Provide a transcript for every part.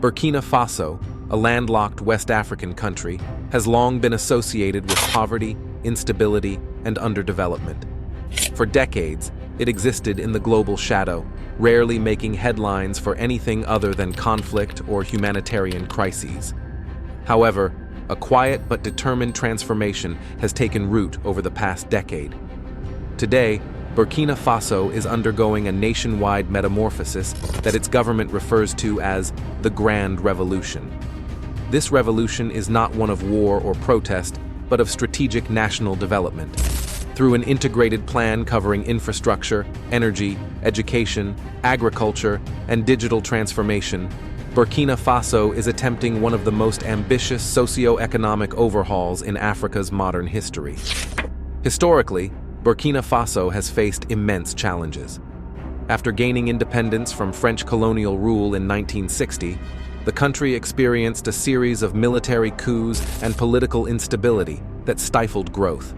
Burkina Faso, a landlocked West African country, has long been associated with poverty, instability, and underdevelopment. For decades, it existed in the global shadow, rarely making headlines for anything other than conflict or humanitarian crises. However, a quiet but determined transformation has taken root over the past decade. Today, Burkina Faso is undergoing a nationwide metamorphosis that its government refers to as the Grand Revolution. This revolution is not one of war or protest, but of strategic national development. Through an integrated plan covering infrastructure, energy, education, agriculture, and digital transformation, Burkina Faso is attempting one of the most ambitious socio-economic overhauls in Africa's modern history. Historically, Burkina Faso has faced immense challenges. After gaining independence from French colonial rule in 1960, the country experienced a series of military coups and political instability that stifled growth.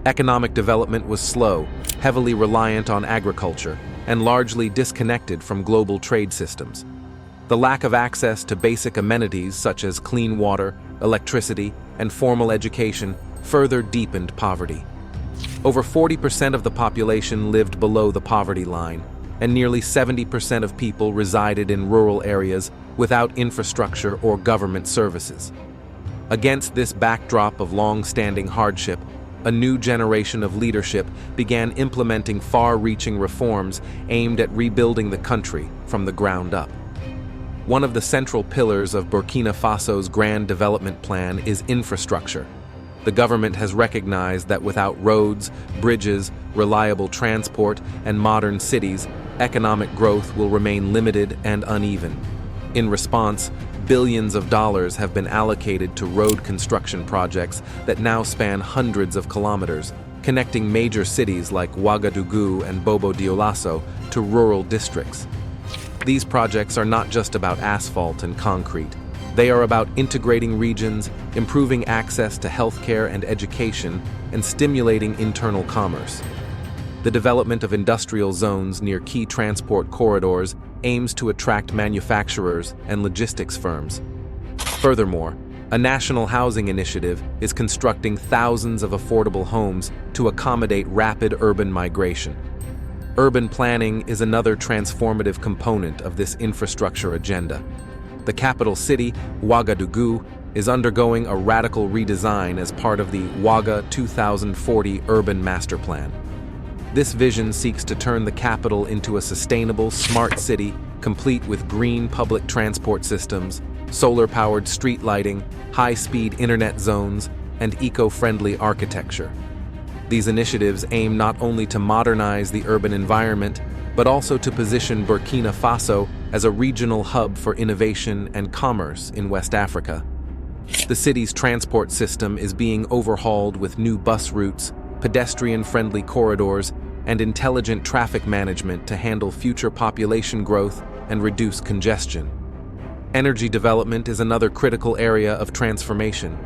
Economic development was slow, heavily reliant on agriculture, and largely disconnected from global trade systems. The lack of access to basic amenities such as clean water, electricity, and formal education further deepened poverty. Over 40% of the population lived below the poverty line, and nearly 70% of people resided in rural areas without infrastructure or government services. Against this backdrop of long-standing hardship, a new generation of leadership began implementing far-reaching reforms aimed at rebuilding the country from the ground up. One of the central pillars of Burkina Faso's Grand Development Plan is infrastructure. The government has recognized that without roads, bridges, reliable transport, and modern cities, economic growth will remain limited and uneven. In response, billions of dollars have been allocated to road construction projects that now span hundreds of kilometers, connecting major cities like Ouagadougou and Bobo-Dioulasso to rural districts. These projects are not just about asphalt and concrete. They are about integrating regions, improving access to healthcare and education, and stimulating internal commerce. The development of industrial zones near key transport corridors aims to attract manufacturers and logistics firms. Furthermore, a national housing initiative is constructing thousands of affordable homes to accommodate rapid urban migration. Urban planning is another transformative component of this infrastructure agenda. The capital city, Ouagadougou, is undergoing a radical redesign as part of the Ouaga 2040 Urban Master Plan. This vision seeks to turn the capital into a sustainable, smart city, complete with green public transport systems, solar-powered street lighting, high-speed internet zones, and eco-friendly architecture. These initiatives aim not only to modernize the urban environment, but also to position Burkina Faso as a regional hub for innovation and commerce in West Africa. The city's transport system is being overhauled with new bus routes, pedestrian-friendly corridors, and intelligent traffic management to handle future population growth and reduce congestion. Energy development is another critical area of transformation.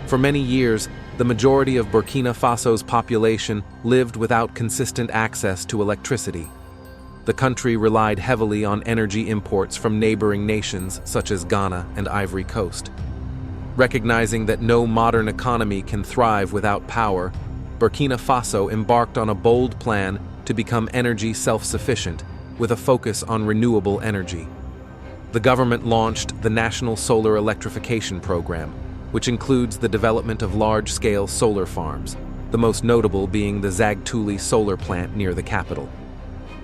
For many years, the majority of Burkina Faso's population lived without consistent access to electricity. The country relied heavily on energy imports from neighboring nations such as Ghana and Ivory Coast. Recognizing that no modern economy can thrive without power, Burkina Faso embarked on a bold plan to become energy self-sufficient, with a focus on renewable energy. The government launched the National Solar Electrification Program, which includes the development of large-scale solar farms, the most notable being the Zagtuli solar plant near the capital.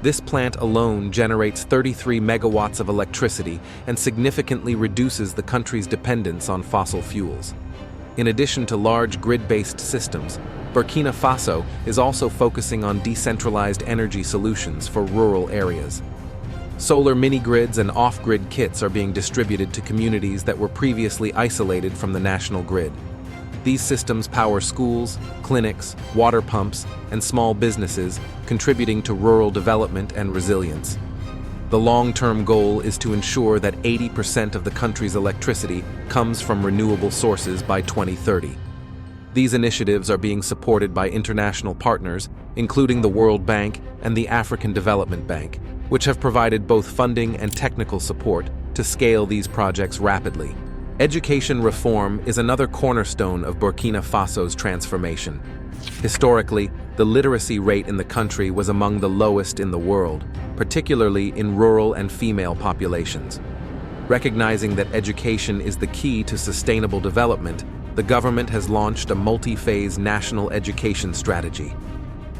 This plant alone generates 33 megawatts of electricity and significantly reduces the country's dependence on fossil fuels. In addition to large grid-based systems, Burkina Faso is also focusing on decentralized energy solutions for rural areas. Solar mini-grids and off-grid kits are being distributed to communities that were previously isolated from the national grid. These systems power schools, clinics, water pumps, and small businesses, contributing to rural development and resilience. The long-term goal is to ensure that 80% of the country's electricity comes from renewable sources by 2030. These initiatives are being supported by international partners, including the World Bank and the African Development Bank, which have provided both funding and technical support to scale these projects rapidly. Education reform is another cornerstone of Burkina Faso's transformation. Historically, the literacy rate in the country was among the lowest in the world, particularly in rural and female populations. Recognizing that education is the key to sustainable development, the government has launched a multi-phase national education strategy.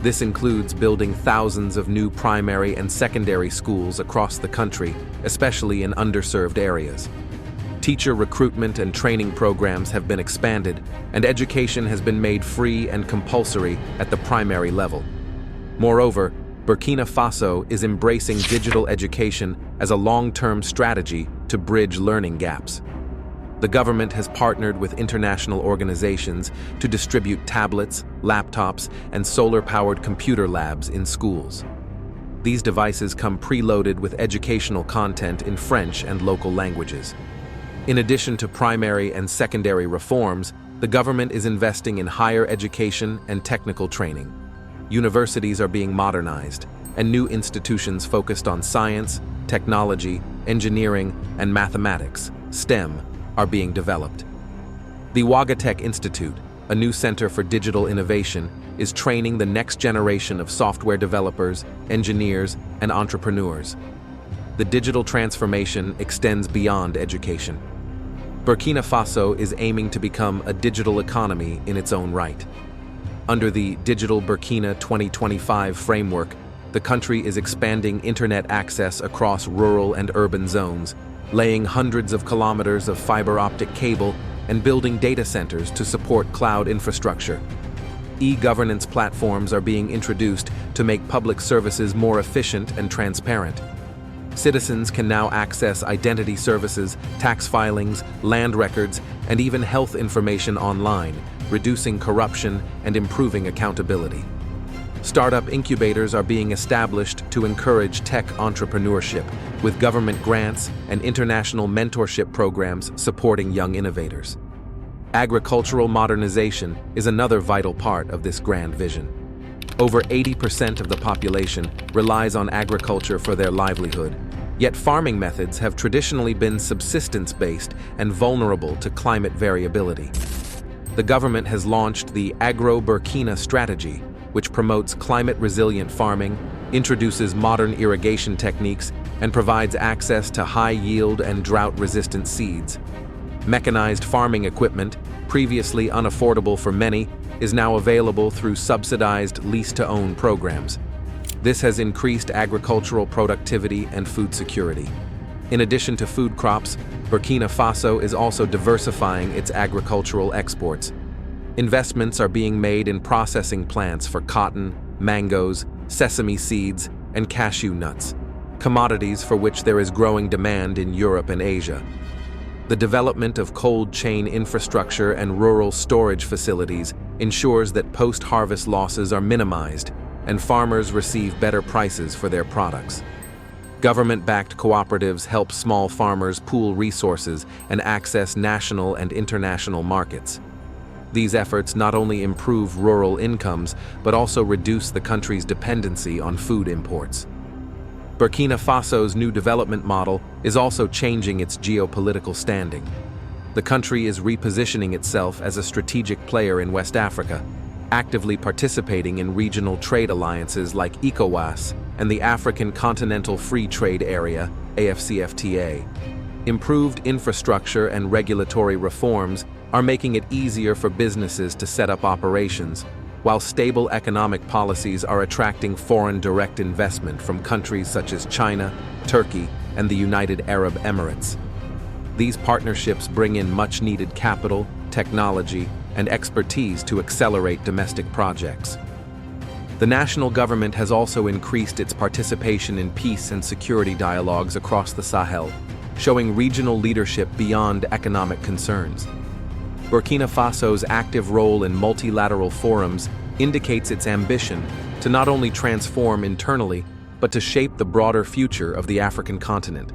This includes building thousands of new primary and secondary schools across the country, especially in underserved areas. Teacher recruitment and training programs have been expanded, and education has been made free and compulsory at the primary level. Moreover, Burkina Faso is embracing digital education as a long-term strategy to bridge learning gaps. The government has partnered with international organizations to distribute tablets, laptops, and solar-powered computer labs in schools. These devices come preloaded with educational content in French and local languages. In addition to primary and secondary reforms, the government is investing in higher education and technical training. Universities are being modernized, and new institutions focused on science, technology, engineering, and mathematics, STEM, are being developed. The Ouagatech Institute, a new center for digital innovation, is training the next generation of software developers, engineers, and entrepreneurs. The digital transformation extends beyond education. Burkina Faso is aiming to become a digital economy in its own right. Under the Digital Burkina 2025 framework, the country is expanding internet access across rural and urban zones, laying hundreds of kilometers of fiber optic cable and building data centers to support cloud infrastructure. E-governance platforms are being introduced to make public services more efficient and transparent. Citizens can now access identity services, tax filings, land records, and even health information online, reducing corruption and improving accountability. Startup incubators are being established to encourage tech entrepreneurship, with government grants and international mentorship programs supporting young innovators. Agricultural modernization is another vital part of this grand vision. Over 80% of the population relies on agriculture for their livelihood, yet farming methods have traditionally been subsistence-based and vulnerable to climate variability. The government has launched the Agro-Burkina strategy, which promotes climate-resilient farming, introduces modern irrigation techniques, and provides access to high-yield and drought-resistant seeds. Mechanized farming equipment, previously unaffordable for many, is now available through subsidized lease-to-own programs. This has increased agricultural productivity and food security. In addition to food crops, Burkina Faso is also diversifying its agricultural exports. Investments are being made in processing plants for cotton, mangoes, sesame seeds, and cashew nuts, commodities for which there is growing demand in Europe and Asia. The development of cold chain infrastructure and rural storage facilities ensures that post-harvest losses are minimized and farmers receive better prices for their products. Government-backed cooperatives help small farmers pool resources and access national and international markets. These efforts not only improve rural incomes, but also reduce the country's dependency on food imports. Burkina Faso's new development model is also changing its geopolitical standing. The country is repositioning itself as a strategic player in West Africa, actively participating in regional trade alliances like ECOWAS and the African Continental Free Trade Area, AFCFTA. Improved infrastructure and regulatory reforms are making it easier for businesses to set up operations, while stable economic policies are attracting foreign direct investment from countries such as China, Turkey, and the United Arab Emirates. These partnerships bring in much-needed capital, technology, and expertise to accelerate domestic projects. The national government has also increased its participation in peace and security dialogues across the Sahel, showing regional leadership beyond economic concerns. Burkina Faso's active role in multilateral forums indicates its ambition to not only transform internally, but to shape the broader future of the African continent.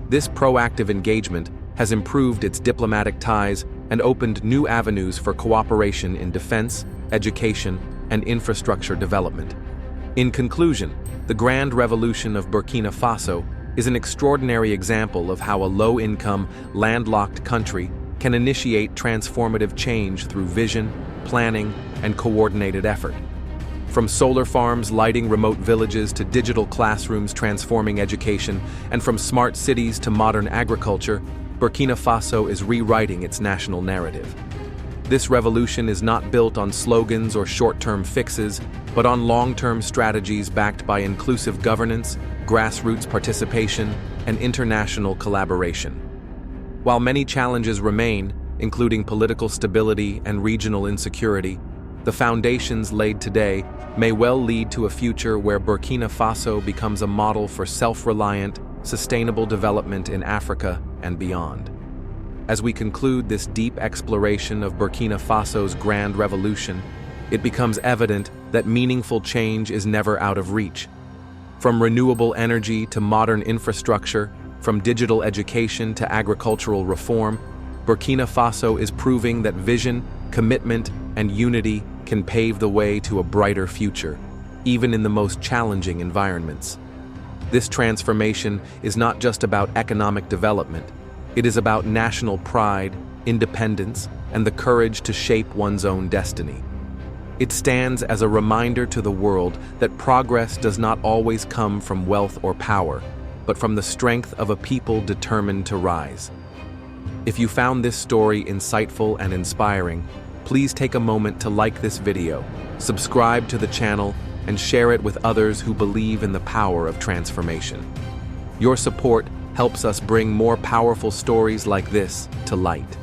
This proactive engagement has improved its diplomatic ties and opened new avenues for cooperation in defense, education, and infrastructure development. In conclusion, the grand revolution of Burkina Faso is an extraordinary example of how a low-income, landlocked country can initiate transformative change through vision, planning, and coordinated effort. From solar farms lighting remote villages to digital classrooms transforming education, and from smart cities to modern agriculture, Burkina Faso is rewriting its national narrative. This revolution is not built on slogans or short-term fixes, but on long-term strategies backed by inclusive governance, grassroots participation, and international collaboration. While many challenges remain, including political stability and regional insecurity, the foundations laid today may well lead to a future where Burkina Faso becomes a model for self-reliant, sustainable development in Africa and beyond. As we conclude this deep exploration of Burkina Faso's grand revolution, it becomes evident that meaningful change is never out of reach. From renewable energy to modern infrastructure, from digital education to agricultural reform, Burkina Faso is proving that vision, commitment, and unity can pave the way to a brighter future, even in the most challenging environments. This transformation is not just about economic development. It is about national pride, independence, and the courage to shape one's own destiny. It stands as a reminder to the world that progress does not always come from wealth or power, but from the strength of a people determined to rise. If you found this story insightful and inspiring, please take a moment to like this video, subscribe to the channel, and share it with others who believe in the power of transformation. Your support helps us bring more powerful stories like this to light.